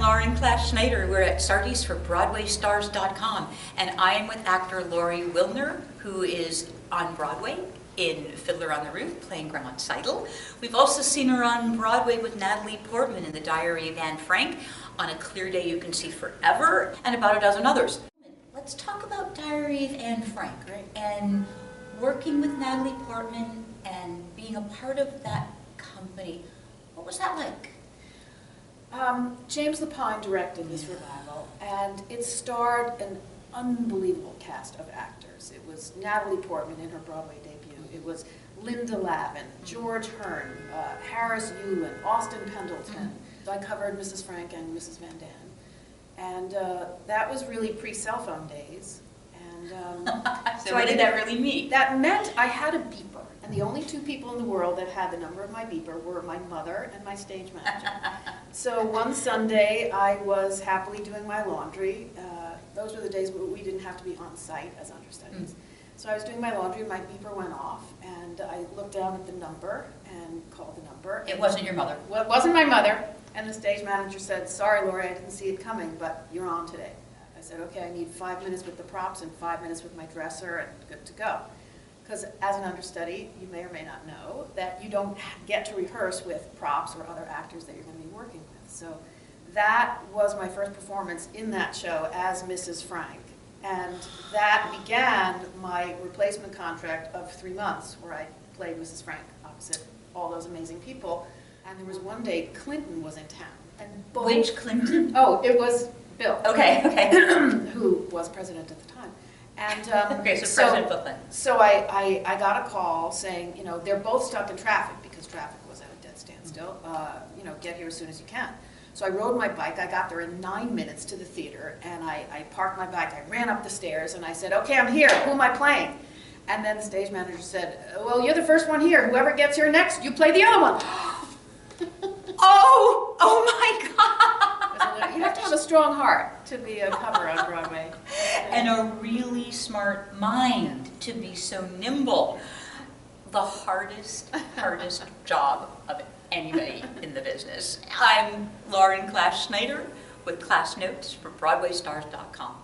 Lori and Class Schneider. We're at Sardi's for BroadwayStars.com, and I am with actor Lori Wilner, who is on Broadway in Fiddler on the Roof, playing Grandma Seidel. We've also seen her on Broadway with Natalie Portman in The Diary of Anne Frank, On a Clear Day You Can See Forever, and about a dozen others. Let's talk about Diary of Anne Frank, right? And working with Natalie Portman and being a part of that company. What was that like? James Lapine directed this revival, and it starred an unbelievable cast of actors. It was Natalie Portman in her Broadway debut. It was Linda Lavin, George Hearn, Harris Yulin, Austin Pendleton. I covered Mrs. Frank and Mrs. Van Dam. And that was really pre-cell phone days. And so what did that really mean? That meant I had a beeper. And the only two people in the world that had the number of my beeper were my mother and my stage manager. So one Sunday, I was happily doing my laundry. Those were the days where we didn't have to be on site as understudies. So I was doing my laundry, my beeper went off, and I looked down at the number and called the number. It wasn't your mother? Well, it wasn't my mother. And the stage manager said, "Sorry, Lori, I didn't see it coming, but you're on today." I said, "Okay, I need 5 minutes with the props and 5 minutes with my dresser and good to go." Because as an understudy, you may or may not know that you don't get to rehearse with props or other actors that you're going to be working with. So that was my first performance in that show as Mrs. Frank. And that began my replacement contract of 3 months, where I played Mrs. Frank opposite all those amazing people. And there was one day Clinton was in town. And Which Clinton? Oh, it was Bill. Okay. Who was president at the time. And okay, so President Bill Clinton. So I got a call saying, you know, they're both stuck in traffic because traffic was at a dead standstill. You know, get here as soon as you can. So I rode my bike. I got there in 9 minutes to the theater, and I parked my bike. I ran up the stairs, and I said, "Okay, I'm here. Who am I playing?" And then the stage manager said, "Well, you're the first one here. Whoever gets here next, you play the other one." Oh my God! You have to have a strong heart to be a cover on Broadway. And a really smart mind to be so nimble. The hardest job of anybody in the business. I'm Lori and Class Schneider with Class Notes for BroadwayStars.com.